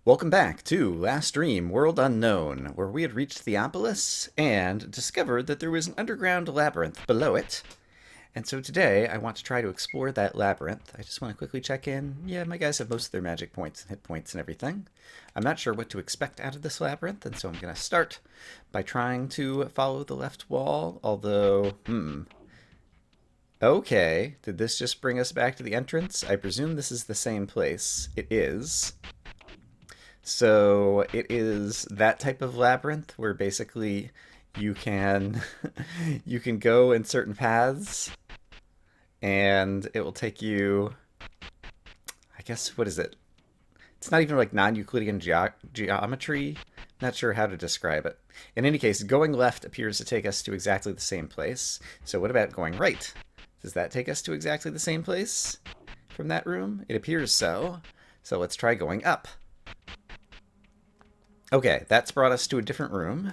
Welcome back to Last Dream World Unknown, where we had reached Theopolis and discovered that there was an underground labyrinth below it. And so today I want to try to explore that labyrinth. I just want to quickly check in. Yeah, my guys have most of their magic points and hit points and everything. I'm not sure what to expect out of this labyrinth, and so I'm going to start by trying to follow the left wall, although, Okay, did this just bring us back to the entrance? I presume this is the same place. It is. So it is that type of labyrinth where basically you can you can go in certain paths and it will take you, I guess, what is it? It's not even like non-Euclidean geometry. Not sure how to describe it. In any case, going left appears to take us to exactly the same place. So what about going right? Does that take us to exactly the same place from that room? It appears so. So let's try going up. Okay, that's brought us to a different room.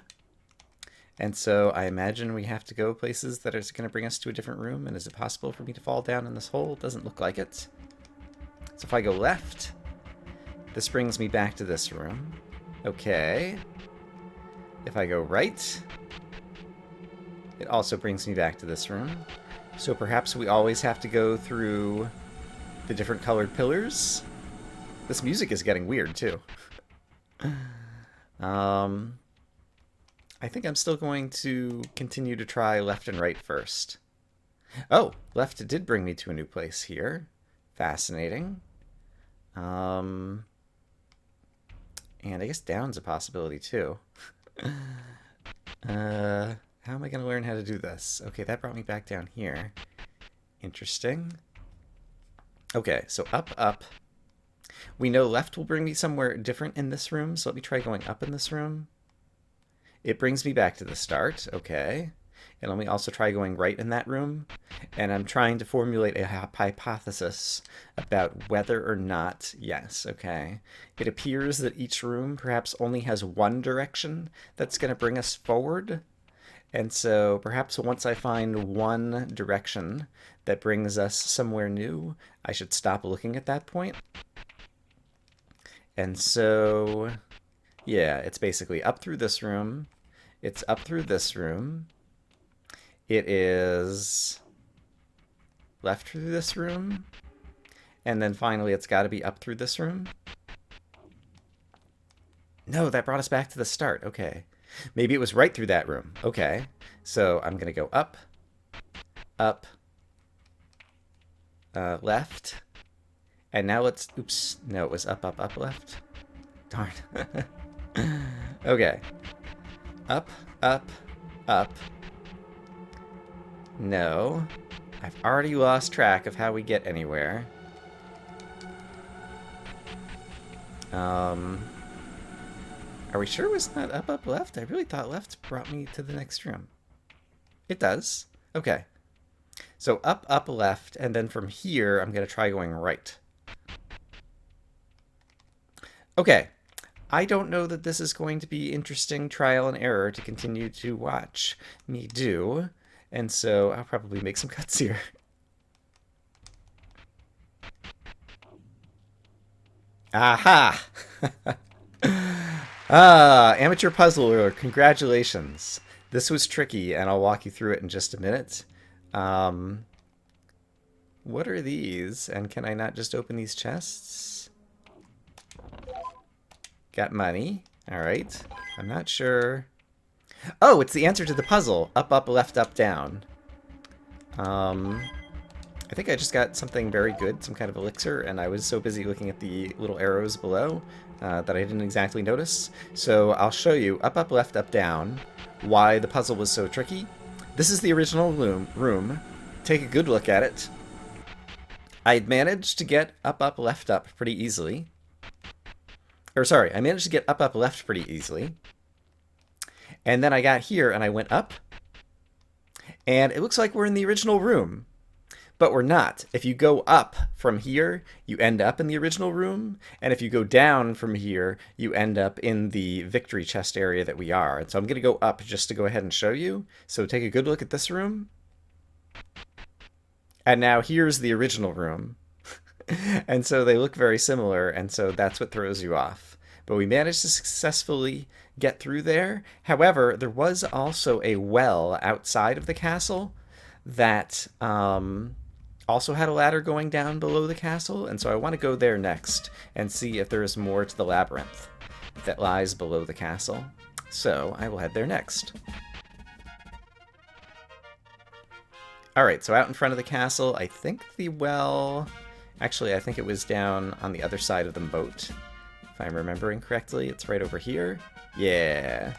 And so I imagine we have to go places that are going to bring us to a different room. And is it possible for me to fall down in this hole? Doesn't look like it. So if I go left, this brings me back to this room. Okay. If I go right, it also brings me back to this room. So perhaps we always have to go through the different colored pillars. This music is getting weird too. I think I'm still going to continue to try left and right first. Oh, left did bring me to a new place here. Fascinating. And I guess down's a possibility too. How am I going to learn how to do this? Okay, that brought me back down here. Interesting. Okay, so up, up. We know left will bring me somewhere different in this room, so let me try going up in this room. It brings me back to the start, okay. And let me also try going right in that room. And I'm trying to formulate a hypothesis about whether or not, yes, okay. It appears that each room perhaps only has one direction that's going to bring us forward. And so perhaps once I find one direction that brings us somewhere new, I should stop looking at that point. And so, yeah, it's basically up through this room. It's up through this room. It is left through this room. And then finally, it's got to be up through this room. No, that brought us back to the start. Okay. Maybe it was right through that room. Okay. So I'm going to go up, up, left. And now let's, oops, no, it was up, up, up, left. Darn. Okay. Up, up, up. No. I've already lost track of how we get anywhere. Are we sure it was not up, up, left? I really thought left brought me to the next room. It does. Okay. So up, up, left, and then from here, I'm going to try going right. Okay, I don't know that this is going to be interesting trial and error to continue to watch me do, and so I'll probably make some cuts here. Aha! Amateur puzzler, congratulations. This was tricky, and I'll walk you through it in just a minute. What are these? And can I not just open these chests? Got money. All right. I'm not sure. Oh, it's the answer to the puzzle. Up, up, left, up, down. I think I just got something very good, some kind of elixir, and I was so busy looking at the little arrows below that I didn't exactly notice. So I'll show you up, up, left, up, down, why the puzzle was so tricky. This is the original room. Take a good look at it. I'd managed to get up, up, left, up pretty easily. Or sorry, I managed to get up, up, left pretty easily. And then I got here and I went up. And it looks like we're in the original room. But we're not. If you go up from here, you end up in the original room. And if you go down from here, you end up in the victory chest area that we are. And so I'm going to go up just to go ahead and show you. So take a good look at this room. And now here's the original room. And so they look very similar, and so that's what throws you off. but we managed to successfully get through there. However, there was also a well outside of the castle that also had a ladder going down below the castle, and so I want to go there next and see if there is more to the labyrinth that lies below the castle. So I will head there next. Alright, so out in front of the castle, I think the well... Actually, I think it was down on the other side of the moat. If I'm remembering correctly, it's right over here. Yeah.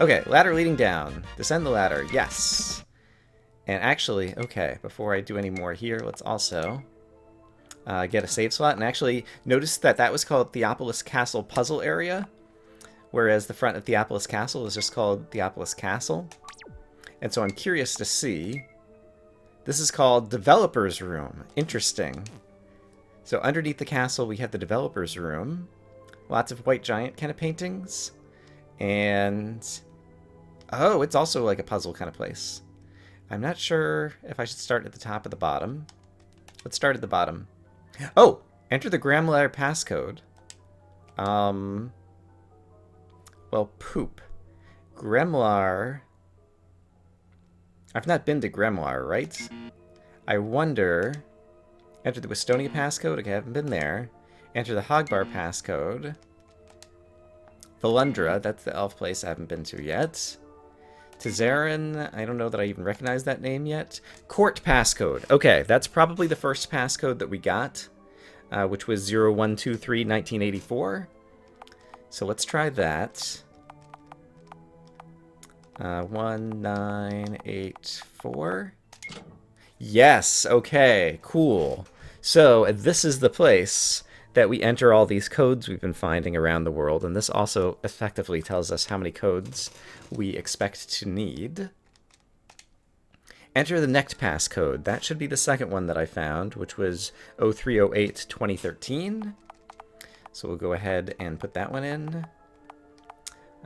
Okay, ladder leading down. Descend the ladder. Yes. And actually, okay, before I do any more here, let's also get a save slot. And actually, notice that that was called Theopolis Castle Puzzle Area, whereas the front of Theopolis Castle is just called Theopolis Castle. And so I'm curious to see... This is called Developer's Room. Interesting. So underneath the castle, we have the Developer's Room. Lots of white giant kind of paintings. And... oh, it's also like a puzzle kind of place. I'm not sure if I should start at the top or the bottom. Let's start at the bottom. Oh! Enter the Gremlar passcode. Well, poop. Gremlar... I've not been to Gremlar, right? I wonder... Enter the Westonia passcode. Okay, I haven't been there. Enter the Hogbar passcode. Valundra, that's the elf place I haven't been to yet. Tizarin, I don't know that I even recognize that name yet. Court passcode. Okay, that's probably the first passcode that we got, which was 0123 1984. So let's try that. 1984. Yes, okay, cool. So this is the place that we enter all these codes we've been finding around the world, and this also effectively tells us how many codes we expect to need. Enter the next passcode. That should be the second one that I found, which was 0308 2013. So we'll go ahead and put that one in.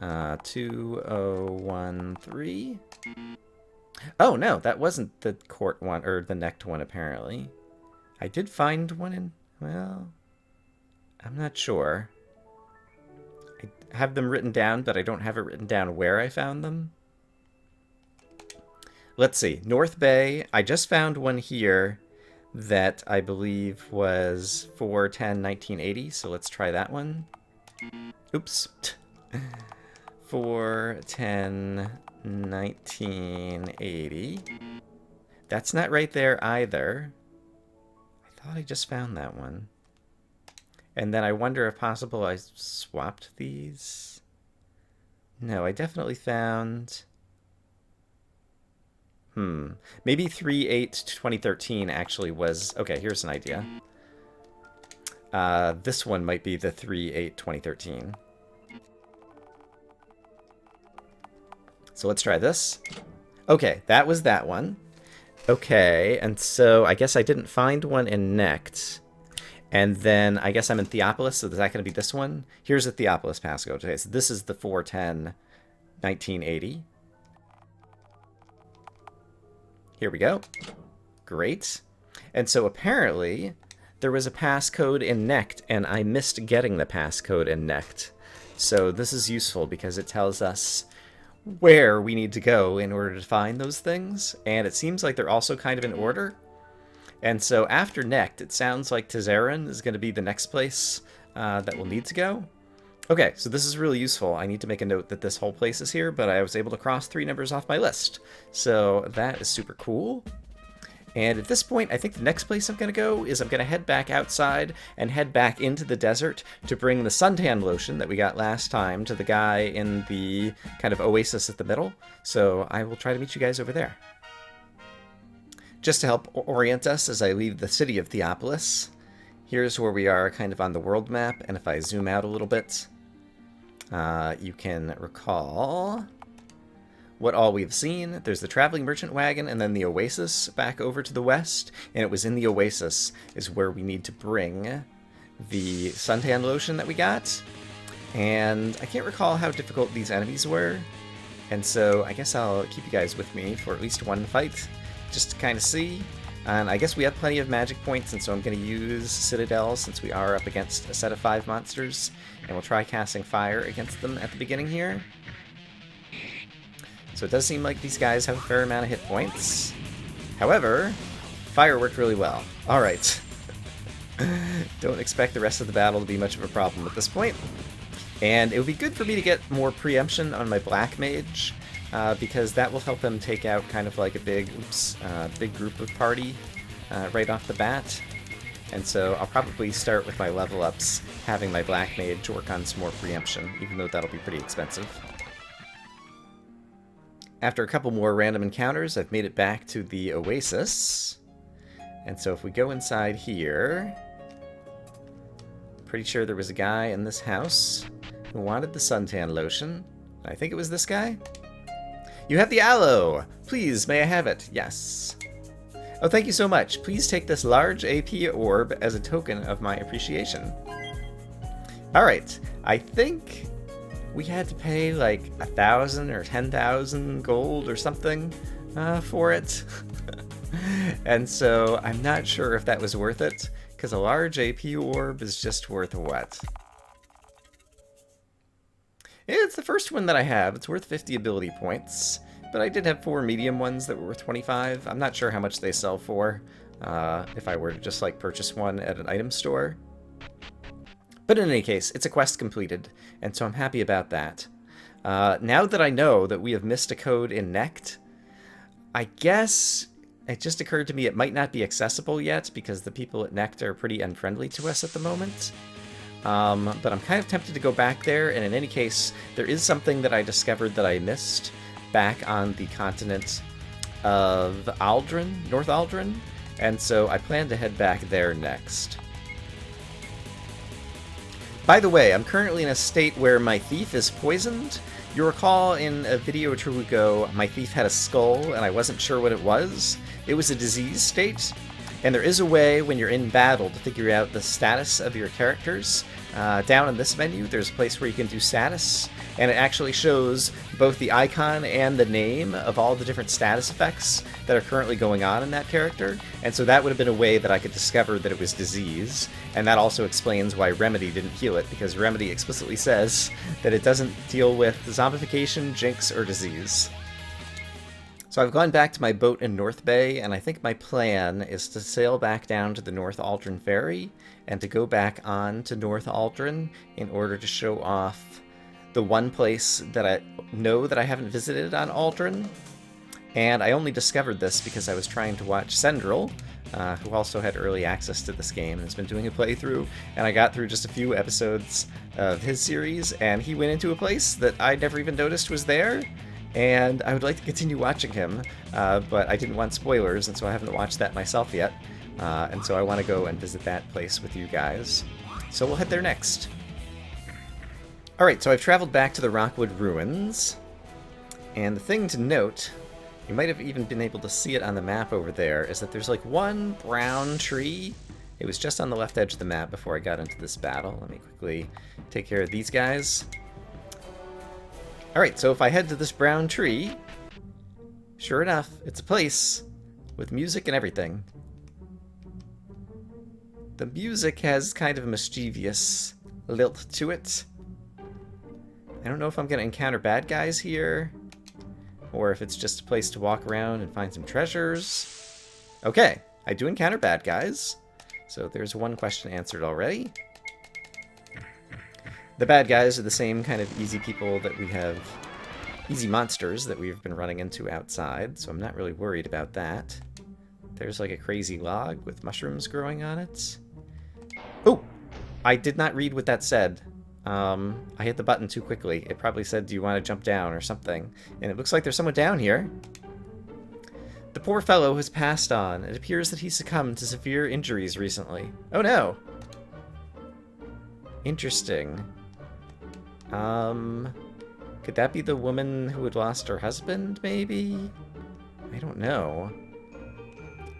2013. Oh, no, that wasn't the court one, or the next one, apparently. I did find one in... well... I'm not sure. I have them written down, but I don't have it written down where I found them. Let's see. North Bay. I just found one here that I believe was 4/10/1980, so let's try that one. Oops. 4/10/1980. That's not right there either. I thought I just found that one. And then I wonder if possible I swapped these. No, I definitely found... maybe 3/8/2013 actually was... okay, here's an idea. This one might be the 3/8/2013. So let's try this. Okay, that was that one. Okay, and so I guess I didn't find one in Necht. And then I guess I'm in Theopolis, so is that going to be this one? Here's the Theopolis passcode. Okay, so this is the 4/10/1980. Here we go. Great. And so apparently there was a passcode in Necht, and I missed getting the passcode in Necht. So this is useful because it tells us where we need to go in order to find those things. And it seems like they're also kind of in order. And so after Necht, it sounds like Tizarin is going to be the next place that we'll need to go. Okay, so this is really useful. I need to make a note that this whole place is here, but I was able to cross 3 numbers off my list. So that is super cool. And at this point, I think the next place I'm going to go is I'm going to head back outside and head back into the desert to bring the suntan lotion that we got last time to the guy in the kind of oasis at the middle. So I will try to meet you guys over there. Just to help orient us as I leave the city of Theopolis, here's where we are kind of on the world map, and if I zoom out a little bit, you can recall what all we've seen. There's the traveling merchant wagon, and then the oasis back over to the west, and it was in the oasis is where we need to bring the suntan lotion that we got, and I can't recall how difficult these enemies were, and so I guess I'll keep you guys with me for at least one fight, just to kind of see. And I guess we have plenty of magic points, and so I'm going to use Citadel since we are up against a set of 5 monsters. And we'll try casting fire against them at the beginning here. So it does seem like these guys have a fair amount of hit points. However, fire worked really well. Alright. Don't expect the rest of the battle to be much of a problem at this point. And it would be good for me to get more preemption on my Black Mage, because that will help them take out kind of like a big group of party right off the bat. And so I'll probably start with my level ups, having my Black Mage work on some more preemption, even though that'll be pretty expensive. After a couple more random encounters, I've made it back to the Oasis. And so if we go inside here, pretty sure there was a guy in this house who wanted the suntan lotion. I think it was this guy. You have the aloe! Please, may I have it? Yes. Oh, thank you so much. Please take this large AP orb as a token of my appreciation. Alright, I think we had to pay like 1,000 or 10,000 gold or something for it. And so I'm not sure if that was worth it, because a large AP orb is just worth what? It's the first one that I have. It's worth 50 ability points, but I did have 4 medium ones that were worth 25. I'm not sure how much they sell for if I were to just like purchase one at an item store. But in any case, it's a quest completed, and so I'm happy about that. Now that I know that we have missed a code in Necht, I guess it just occurred to me it might not be accessible yet because the people at Necht are pretty unfriendly to us at the moment. But I'm kind of tempted to go back there, and in any case, there is something that I discovered that I missed back on the continent of Aldrin, North Aldrin, and so I plan to head back there next. By the way, I'm currently in a state where my thief is poisoned. You'll recall in a video or two ago, my thief had a skull and I wasn't sure what it was. It was a disease state, and there is a way when you're in battle to figure out the status of your characters. Down in this menu, there's a place where you can do status, and it actually shows both the icon and the name of all the different status effects that are currently going on in that character, and so that would have been a way that I could discover that it was disease, and that also explains why Remedy didn't heal it, because Remedy explicitly says that it doesn't deal with zombification, jinx, or disease. So I've gone back to my boat in North Bay, and I think my plan is to sail back down to the North Aldrin Ferry, and to go back on to North Aldrin in order to show off the one place that I know that I haven't visited on Aldrin. And I only discovered this because I was trying to watch Sendril, who also had early access to this game and has been doing a playthrough, and I got through just a few episodes of his series, and he went into a place that I never even noticed was there, and I would like to continue watching him, but I didn't want spoilers, and so I haven't watched that myself yet, and so I want to go and visit that place with you guys. So we'll head there next. Alright, so I've traveled back to the Rockwood Ruins, and the thing to note, you might have even been able to see it on the map over there, is that there's like one brown tree. It was just on the left edge of the map before I got into this battle. Let me quickly take care of these guys. Alright, so if I head to this brown tree, sure enough, it's a place with music and everything. The music has kind of a mischievous lilt to it. I don't know if I'm going to encounter bad guys here, or if it's just a place to walk around and find some treasures. Okay, I do encounter bad guys, so there's one question answered already. The bad guys are the same kind of easy people that we have, easy monsters that we've been running into outside, so I'm not really worried about that. There's like a crazy log with mushrooms growing on it. Oh! I did not read what that said. I hit the button too quickly. It probably said, do you want to jump down or something? And it looks like there's someone down here. The poor fellow has passed on. It appears that he succumbed to severe injuries recently. Oh no! Interesting. Could that be the woman who had lost her husband, maybe? I don't know.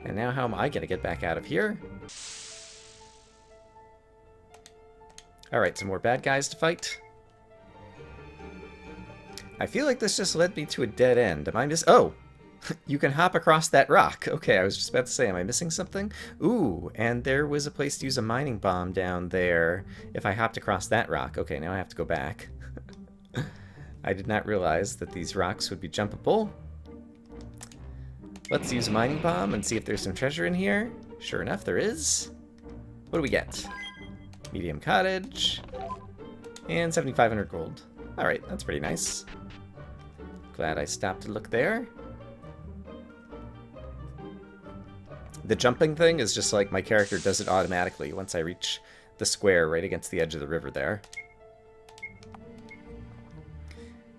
And now how am I gonna get back out of here? Alright, some more bad guys to fight. I feel like this just led me to a dead end. Am I oh! You can hop across that rock. Okay, I was just about to say, am I missing something? Ooh, and there was a place to use a mining bomb down there if I hopped across that rock. Okay, now I have to go back. I did not realize that these rocks would be jumpable. Let's use a mining bomb and see if there's some treasure in here. Sure enough, there is. What do we get? Medium cottage. And 7,500 gold. Alright, that's pretty nice. Glad I stopped to look there. The jumping thing is just like my character does it automatically once I reach the square right against the edge of the river there.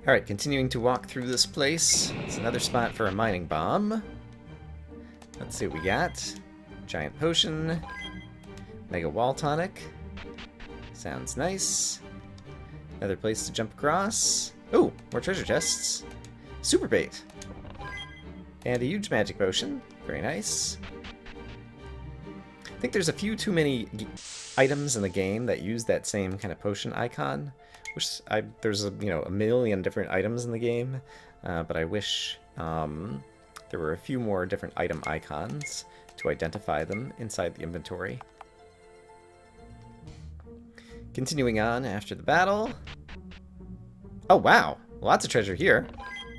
Alright, continuing to walk through this place. It's another spot for a mining bomb. Let's see what we got. Giant potion. Mega wall tonic. Sounds nice. Another place to jump across. Oh, more treasure chests. Super bait. And a huge magic potion. Very nice. I think there's a few too many items in the game that use that same kind of potion icon. There's a million different items in the game, but I wish there were a few more different item icons to identify them inside the inventory. Continuing on after the battle. Oh wow, lots of treasure here.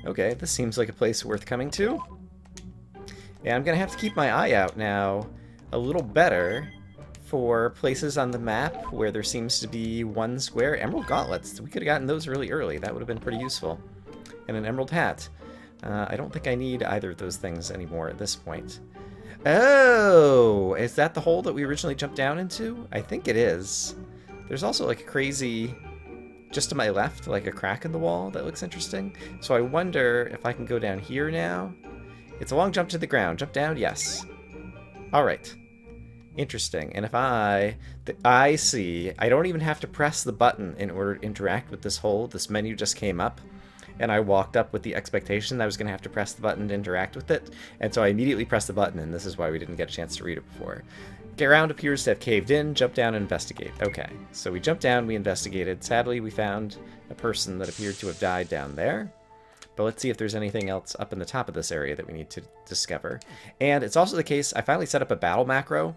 Okay, this seems like a place worth coming to. Yeah, I'm gonna have to keep my eye out now a little better for places on the map where there seems to be one square. Emerald gauntlets. We could have gotten those really early. That would have been pretty useful. And an emerald hat. I don't think I need either of those things anymore at this point. Oh! Is that the hole that we originally jumped down into? I think it is. There's also like a crazy, just to my left, like a crack in the wall that looks interesting. So I wonder if I can go down here now. It's a long jump to the ground. Jump down? Yes. Alright. Interesting. And if I see, I don't even have to press the button in order to interact with this hole. This menu just came up, and I walked up with the expectation that I was going to have to press the button to interact with it, and so I immediately pressed the button, and this is why we didn't get a chance to read it before. Ground appears to have caved in. Jump down and investigate. Okay, so we jumped down, we investigated. Sadly, we found a person that appeared to have died down there. But let's see if there's anything else up in the top of this area that we need to discover. And it's also the case, I finally set up a battle macro.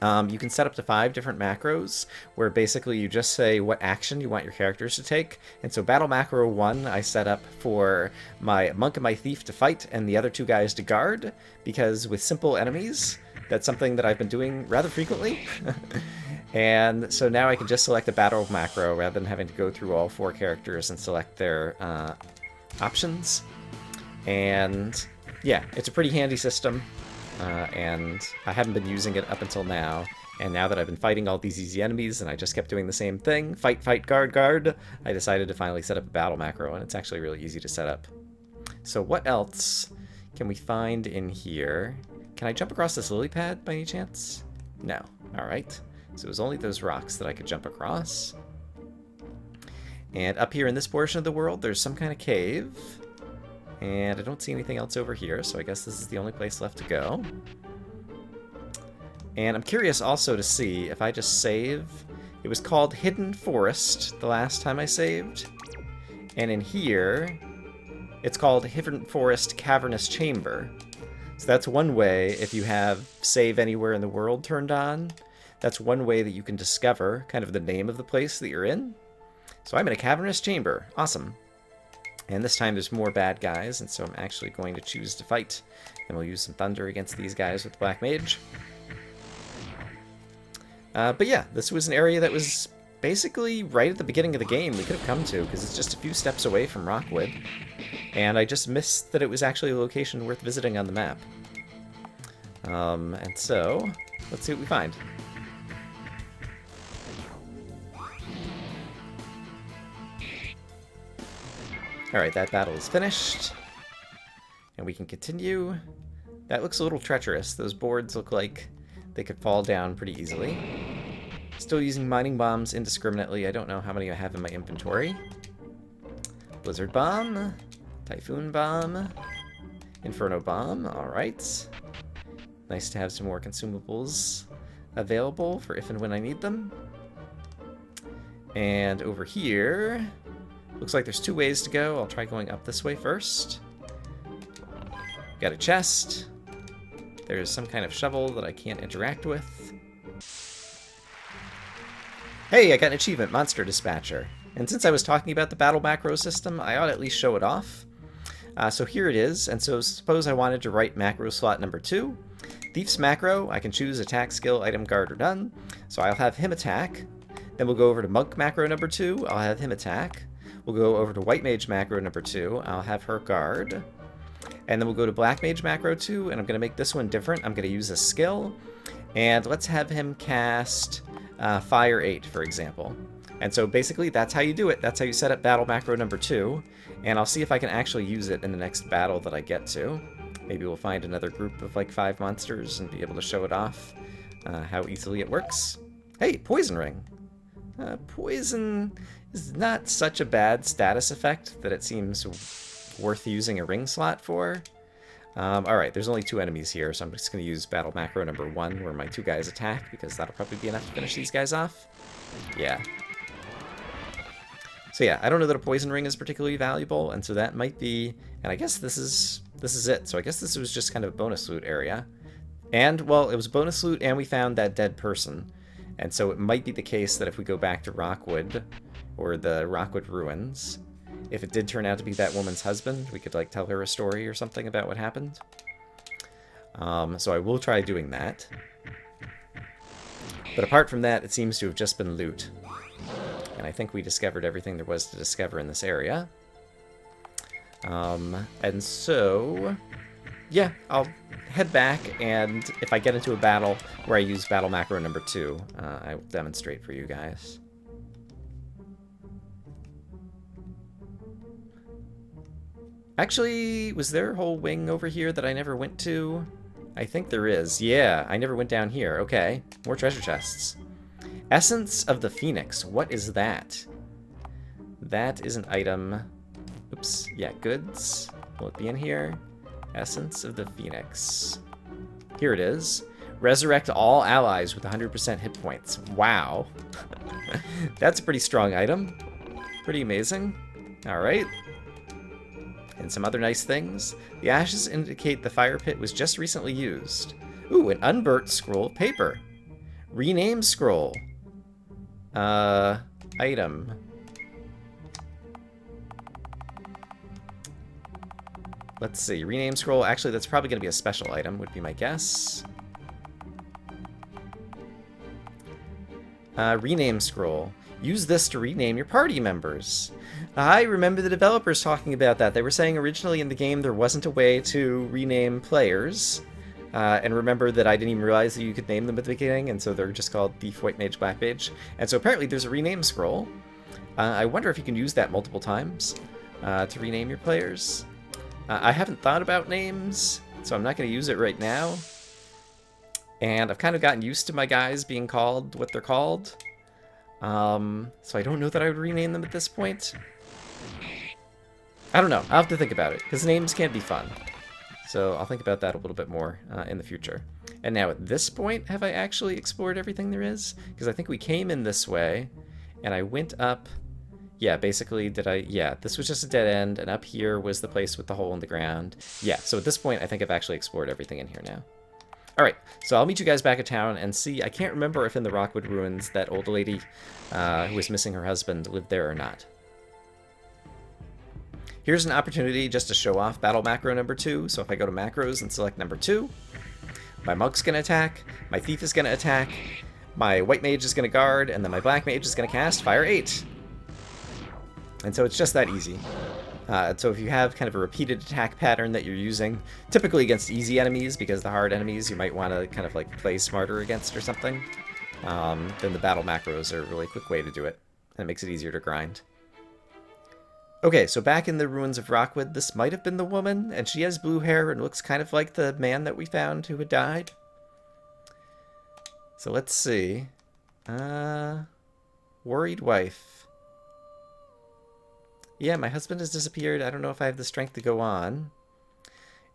You can set up to 5 different macros, where basically you just say what action you want your characters to take. And so battle macro 1 I set up for my monk and my thief to fight, and the other 2 guys to guard, because with simple enemies, that's something that I've been doing rather frequently. And so now I can just select a battle macro rather than having to go through all 4 characters and select their options. And yeah, it's a pretty handy system. And I haven't been using it up until now, and now that I've been fighting all these easy enemies and I just kept doing the same thing, fight, fight, guard, guard, I decided to finally set up a battle macro, and it's actually really easy to set up. So what else can we find in here? Can I jump across this lily pad by any chance? No. Alright. So it was only those rocks that I could jump across. And up here in this portion of the world, there's some kind of cave. And I don't see anything else over here, so I guess this is the only place left to go. And I'm curious also to see if I just save. It was called Hidden Forest the last time I saved. And in here, it's called Hidden Forest Cavernous Chamber. So that's one way, if you have Save Anywhere in the World turned on, that's one way that you can discover kind of the name of the place that you're in. So I'm in a cavernous chamber. Awesome. And this time there's more bad guys, and so I'm actually going to choose to fight. And we'll use some thunder against these guys with Black Mage. But yeah, this was an area that was basically right at the beginning of the game we could have come to, because it's just a few steps away from Rockwood. And I just missed that it was actually a location worth visiting on the map. And so, let's see what we find. Alright, that battle is finished. And we can continue. That looks a little treacherous. Those boards look like they could fall down pretty easily. Still using mining bombs indiscriminately. I don't know how many I have in my inventory. Blizzard bomb. Typhoon bomb. Inferno bomb. Alright. Nice to have some more consumables available for if and when I need them. And over here, looks like there's 2 ways to go. I'll try going up this way first. Got a chest. There's some kind of shovel that I can't interact with. Hey, I got an achievement, Monster Dispatcher. And since I was talking about the battle macro system, I ought to at least show it off. So here it is, and so suppose I wanted to write macro slot number 2. Thief's macro, I can choose attack, skill, item, guard, or none. So I'll have him attack. Then we'll go over to Monk macro number 2, I'll have him attack. We'll go over to White Mage macro number 2, I'll have her guard. And then we'll go to Black Mage macro 2, and I'm going to make this one different. I'm going to use a skill. And let's have him cast Fire 8, for example. And so basically that's how you do it. That's how you set up battle macro number 2. And I'll see if I can actually use it in the next battle that I get to. Maybe we'll find another group of like 5 monsters and be able to show it off how easily it works. Hey, Poison Ring. Poison is not such a bad status effect that it seems worth using a ring slot for. Alright, there's only 2 enemies here, so I'm just going to use battle macro number 1 where my 2 guys attack, because that'll probably be enough to finish these guys off. Yeah. So yeah, I don't know that a poison ring is particularly valuable, and so that might be, and I guess this is it. So I guess this was just kind of a bonus loot area. And, well, it was bonus loot and we found that dead person. And so it might be the case that if we go back to Rockwood, or the Rockwood Ruins, if it did turn out to be that woman's husband, we could like tell her a story or something about what happened. So I will try doing that. But apart from that, it seems to have just been loot. And I think we discovered everything there was to discover in this area. And so, yeah, I'll head back, and if I get into a battle where I use battle macro number 2, I will demonstrate for you guys. Actually, was there a whole wing over here that I never went to? I think there is. Yeah, I never went down here. Okay, more treasure chests. Essence of the Phoenix. What is that? That is an item. Oops. Yeah, goods. Will it be in here? Essence of the Phoenix. Here it is. Resurrect all allies with 100% hit points. Wow. That's a pretty strong item. Pretty amazing. All right. And some other nice things. The ashes indicate the fire pit was just recently used. Ooh, an unburnt scroll of paper. Rename scroll. Item. Let's see. Rename scroll. Actually, that's probably going to be a special item, would be my guess. Rename scroll. Use this to rename your party members. I remember the developers talking about that. They were saying originally in the game there wasn't a way to rename players. And remember that I didn't even realize that you could name them at the beginning, and so they're just called Thief, White Mage, Black Mage. And so apparently there's a rename scroll. I wonder if you can use that multiple times to rename your players. I haven't thought about names, so I'm not going to use it right now. And I've kind of gotten used to my guys being called what they're called. So I don't know that I would rename them at this point. I don't know. I'll have to think about it, because names can be fun. So I'll think about that a little bit more in the future. And now at this point, have I actually explored everything there is? Because I think we came in this way, and I went up... Yeah, basically, yeah, this was just a dead end, and up here was the place with the hole in the ground. Yeah, so at this point, I think I've actually explored everything in here now. Alright, so I'll meet you guys back at town and see. I can't remember if in the Rockwood Ruins that old lady who was missing her husband lived there or not. Here's an opportunity just to show off battle macro number 2. So if I go to macros and select number 2, my monk's going to attack, my thief is going to attack, my white mage is going to guard, and then my black mage is going to cast Fire 8. And so it's just that easy. So if you have kind of a repeated attack pattern that you're using, typically against easy enemies, because the hard enemies you might want to kind of like play smarter against or something, then the battle macros are a really quick way to do it, and it makes it easier to grind. Okay, so back in the ruins of Rockwood, this might have been the woman, and she has blue hair and looks kind of like the man that we found who had died. So let's see. Worried wife. Yeah, my husband has disappeared. I don't know if I have the strength to go on.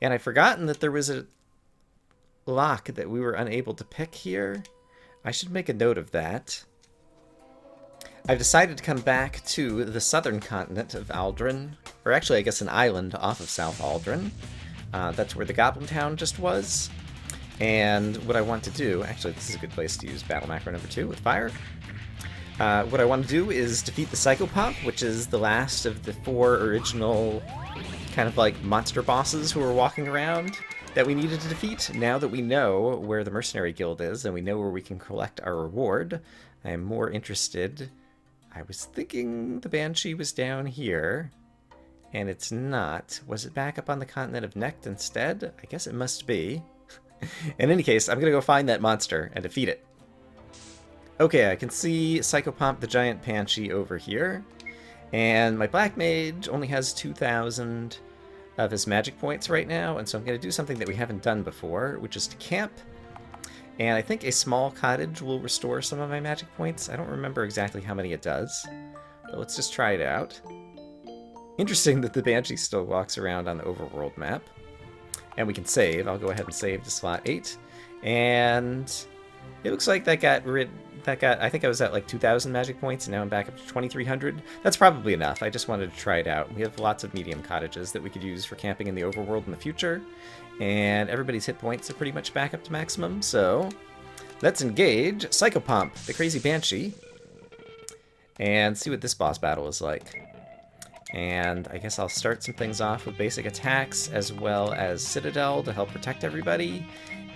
And I've forgotten that there was a lock that we were unable to pick here. I should make a note of that. I've decided to come back to the southern continent of Aldrin. Or actually, I guess an island off of South Aldrin. That's where the Goblin Town just was. And what I want to do... Actually, this is a good place to use battle macro number 2 with fire. What I want to do is defeat the psychopomp, which is the last of the 4 original kind of like monster bosses who were walking around that we needed to defeat. Now that we know where the Mercenary Guild is and we know where we can collect our reward, I am more interested. I was thinking the Banshee was down here, and it's not. Was it back up on the continent of Necht instead? I guess it must be. In any case, I'm going to go find that monster and defeat it. Okay, I can see Psychopomp the Giant Banshee over here. And my Black Mage only has 2,000 of his magic points right now, and so I'm going to do something that we haven't done before, which is to camp. And I think a small cottage will restore some of my magic points. I don't remember exactly how many it does, but let's just try it out. Interesting that the Banshee still walks around on the overworld map. And we can save. I'll go ahead and save to slot 8. And it looks like that got I think I was at like 2,000 magic points, and now I'm back up to 2,300. That's probably enough. I just wanted to try it out. We have lots of medium cottages that we could use for camping in the overworld in the future, and everybody's hit points are pretty much back up to maximum, so let's engage Psychopomp, the crazy Banshee, and see what this boss battle is like. And I guess I'll start some things off with basic attacks as well as Citadel to help protect everybody.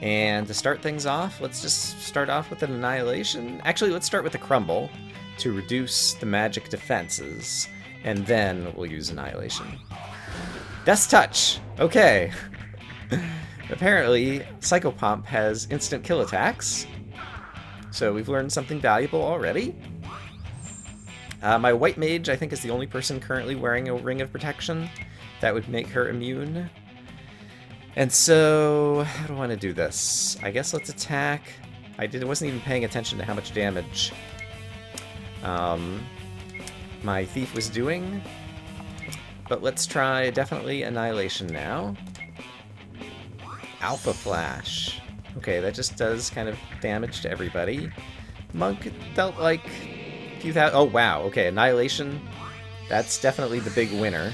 And to start things off, let's just start off with an Annihilation. Actually, let's start with the Crumble to reduce the magic defenses, and then we'll use Annihilation. Death's Touch! Okay. Apparently, Psychopomp has instant kill attacks, so we've learned something valuable already. My White Mage, I think, is the only person currently wearing a Ring of Protection. That would make her immune. And so, how do I want to do this? I guess let's attack. Wasn't even paying attention to how much damage my Thief was doing. But let's try definitely Annihilation now. Alpha Flash. Okay, that just does kind of damage to everybody. Monk dealt like a few thousand... Oh, wow. Okay, Annihilation. That's definitely the big winner.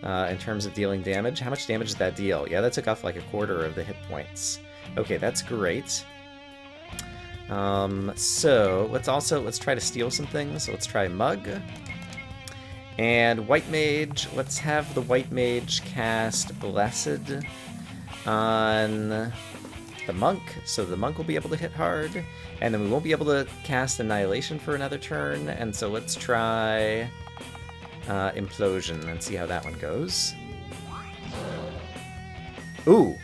In terms of dealing damage. How much damage did that deal? Yeah, that took off like a quarter of the hit points. Okay, that's great. So let's try to steal some things. So let's try Mug. And White Mage, let's have the White Mage cast Blessed on the Monk, so the Monk will be able to hit hard. And then we won't be able to cast Annihilation for another turn, and so let's try Implosion and see how that one goes. Ooh!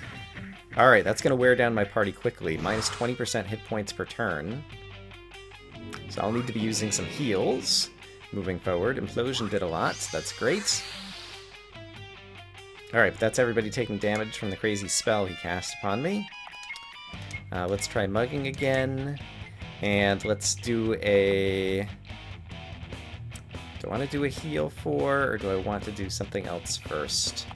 Alright, that's going to wear down my party quickly. Minus 20% hit points per turn. So I'll need to be using some heals moving forward. Implosion did a lot. That's great. Alright, but that's everybody taking damage from the crazy spell he cast upon me. Let's try mugging again. And let's do a... Do I want to do a heal or do I want to do something else first?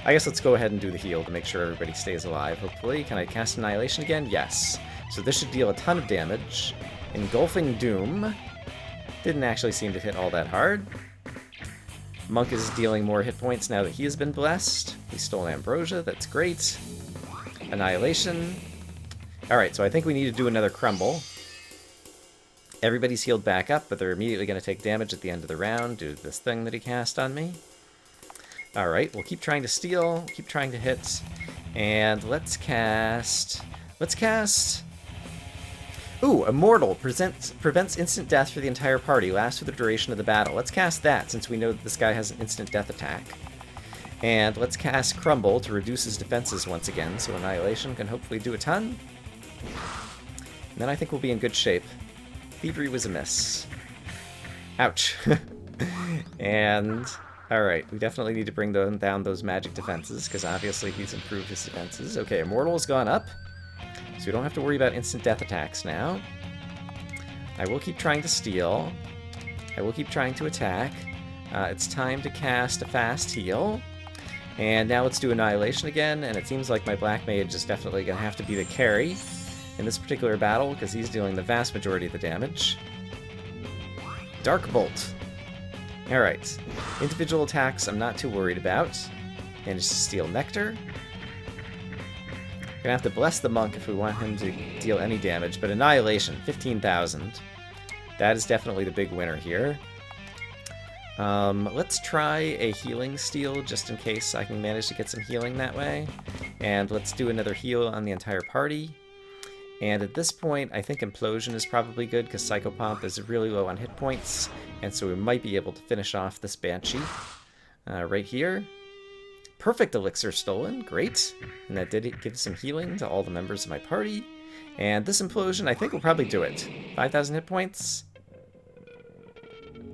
I guess let's go ahead and do the heal to make sure everybody stays alive, hopefully. Can I cast Annihilation again? Yes. So this should deal a ton of damage. Engulfing Doom. Didn't actually seem to hit all that hard. Monk is dealing more hit points now that he has been blessed. He stole Ambrosia, that's great. Annihilation. Alright, so I think we need to do another Crumble. Everybody's healed back up, but they're immediately going to take damage at the end of the round due to this thing that he cast on me. Alright, we'll keep trying to steal, keep trying to hit, and let's cast... Ooh, Immortal prevents instant death for the entire party, lasts for the duration of the battle. Let's cast that, since we know that this guy has an instant death attack. And let's cast Crumble to reduce his defenses once again, so Annihilation can hopefully do a ton. And then I think we'll be in good shape. Thievery was a miss. Ouch. And, alright, we definitely need to bring down those magic defenses, because obviously he's improved his defenses. Okay, Immortal's gone up, so we don't have to worry about instant death attacks now. I will keep trying to steal. I will keep trying to attack. It's time to cast a fast heal. And now let's do Annihilation again, and it seems like my Black Mage is definitely going to have to be the carry in this particular battle, because he's dealing the vast majority of the damage. Dark Bolt. Alright. Individual attacks I'm not too worried about. Managed to steal Nectar. Gonna have to bless the monk if we want him to deal any damage, but Annihilation, 15,000. That is definitely the big winner here. Let's try a healing steal, just in case I can manage to get some healing that way. And let's do another heal on the entire party. And at this point, I think Implosion is probably good, because Psychopomp is really low on hit points, and so we might be able to finish off this Banshee right here. Perfect elixir stolen, great. And that did give some healing to all the members of my party. And this Implosion, I think, will probably do it. 5,000 hit points.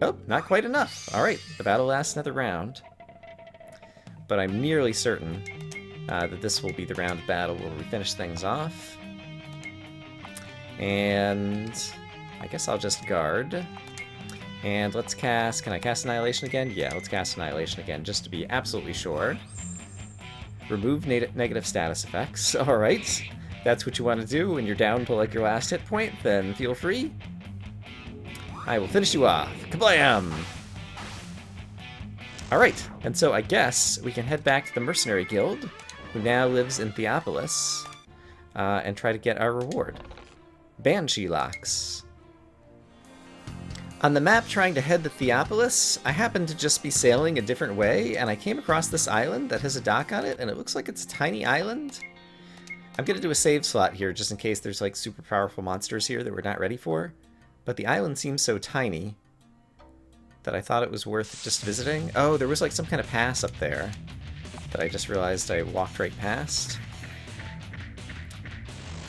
Oh, not quite enough. Alright, the battle lasts another round. But I'm nearly certain that this will be the round of battle where we finish things off. And I guess I'll just guard. And let's cast... Can I cast Annihilation again? Yeah, let's cast Annihilation again, just to be absolutely sure. Remove negative status effects. Alright. That's what you want to do when you're down to like your last hit point, then feel free. I will finish you off. Kablam! Alright, and so I guess we can head back to the Mercenary Guild, who now lives in Theopolis, and try to get our reward. Banshee Locks. On the map trying to head to Theopolis, I happened to just be sailing a different way, and I came across this island that has a dock on it, and it looks like it's a tiny island. I'm going to do a save slot here, just in case there's like super powerful monsters here that we're not ready for. But the island seems so tiny that I thought it was worth just visiting. Oh, there was like some kind of pass up there that I just realized I walked right past.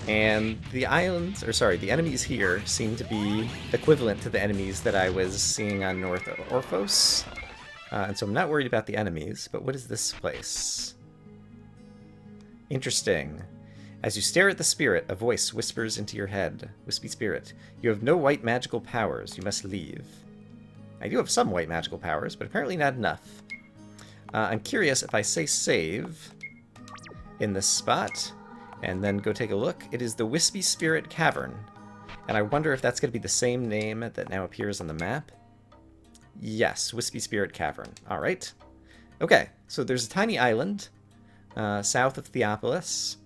And the islands, or sorry, the enemies here seem to be equivalent to the enemies that I was seeing on North Orphos. And so I'm not worried about the enemies, but what is this place? Interesting. As you stare at the spirit, a voice whispers into your head. Wispy spirit, you have no white magical powers. You must leave. I do have some white magical powers, but apparently not enough. I'm curious if I say save in this spot, and then go take a look. It is the Wispy Spirit Cavern. And I wonder if that's going to be the same name that now appears on the map. Yes, Wispy Spirit Cavern. Alright. Okay, so there's a tiny island south of Theopolis,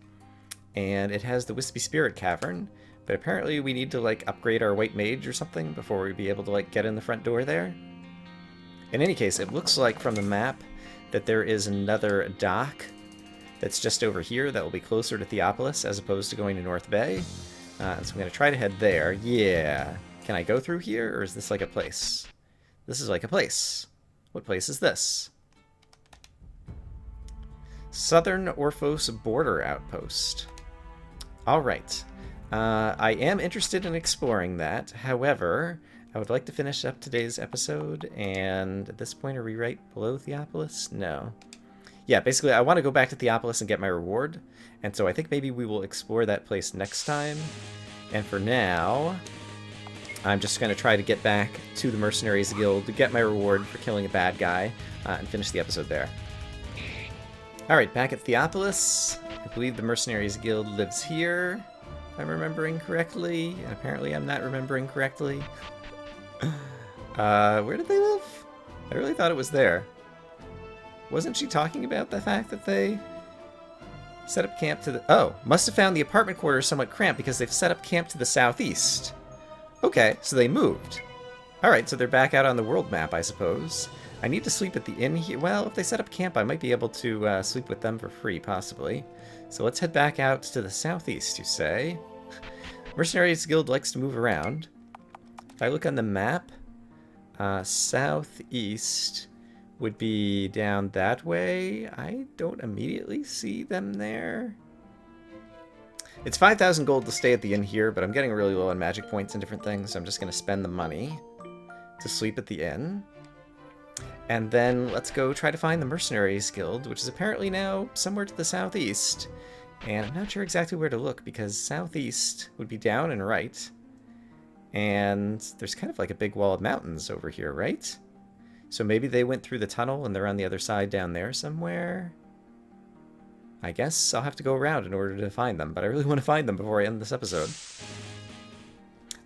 and it has the Wispy Spirit Cavern, but apparently we need to like upgrade our White Mage or something before we be able to like get in the front door there. In any case, it looks like from the map that there is another dock that's just over here that will be closer to Theopolis as opposed to going to North Bay. And so I'm going to try to head there. Yeah. Can I go through here, or is this like a place? This is like a place. What place is this? Southern Orphos Border Outpost. Alright. I am interested in exploring that. However, I would like to finish up today's episode, and at this point, are we right below Theopolis? No. Yeah, basically, I want to go back to Theopolis and get my reward, and so I think maybe we will explore that place next time. And for now, I'm just going to try to get back to the Mercenaries Guild to get my reward for killing a bad guy, and finish the episode there. Alright, back at Theopolis. I believe the Mercenaries Guild lives here, if I'm remembering correctly, and apparently I'm not remembering correctly. Where did they live? I really thought it was there. Wasn't she talking about the fact that they set up camp to the... Oh, must have found the apartment quarters somewhat cramped because they've set up camp to the southeast. Okay, so they moved. Alright, so they're back out on the world map, I suppose. I need to sleep at the inn here. Well, if they set up camp, I might be able to sleep with them for free, possibly. So let's head back out to the southeast, you say. Mercenaries Guild likes to move around. If I look on the map, southeast would be down that way. I don't immediately see them there. It's 5,000 gold to stay at the inn here, but I'm getting really low on magic points and different things, so I'm just going to spend the money to sleep at the inn. And then let's go try to find the Mercenaries Guild, which is apparently now somewhere to the southeast. And I'm not sure exactly where to look, because southeast would be down and right. And there's kind of like a big wall of mountains over here, right? So maybe they went through the tunnel and they're on the other side down there somewhere. I guess I'll have to go around in order to find them, but I really want to find them before I end this episode.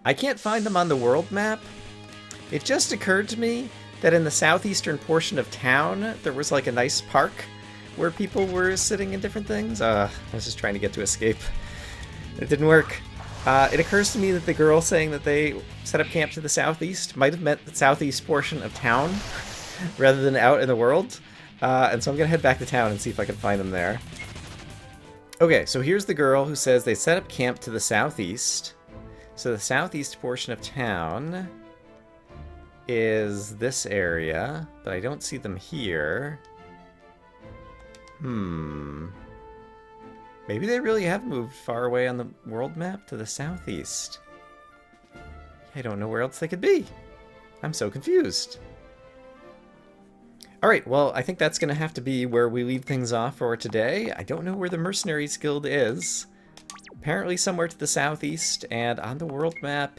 I can't find them on the world map. It just occurred to me that in the southeastern portion of town, there was like a nice park where people were sitting in different things. I was just trying to get to escape. It didn't work. It occurs to me that the girl saying that they set up camp to the southeast might have meant the southeast portion of town rather than out in the world. And so I'm going to head back to town and see if I can find them there. Okay, so here's the girl who says they set up camp to the southeast. So the southeast portion of town is this area, but I don't see them here. Maybe they really have moved far away on the world map to the southeast. I don't know where else they could be. I'm so confused. Alright, well, I think that's going to have to be where we leave things off for today. I don't know where the Mercenaries Guild is. Apparently somewhere to the southeast, and on the world map,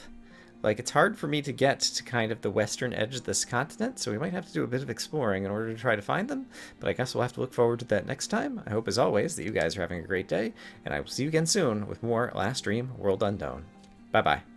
like, it's hard for me to get to kind of the western edge of this continent, so we might have to do a bit of exploring in order to try to find them, but I guess we'll have to look forward to that next time. I hope, as always, that you guys are having a great day, and I will see you again soon with more Last Dream World Unknown. Bye-bye.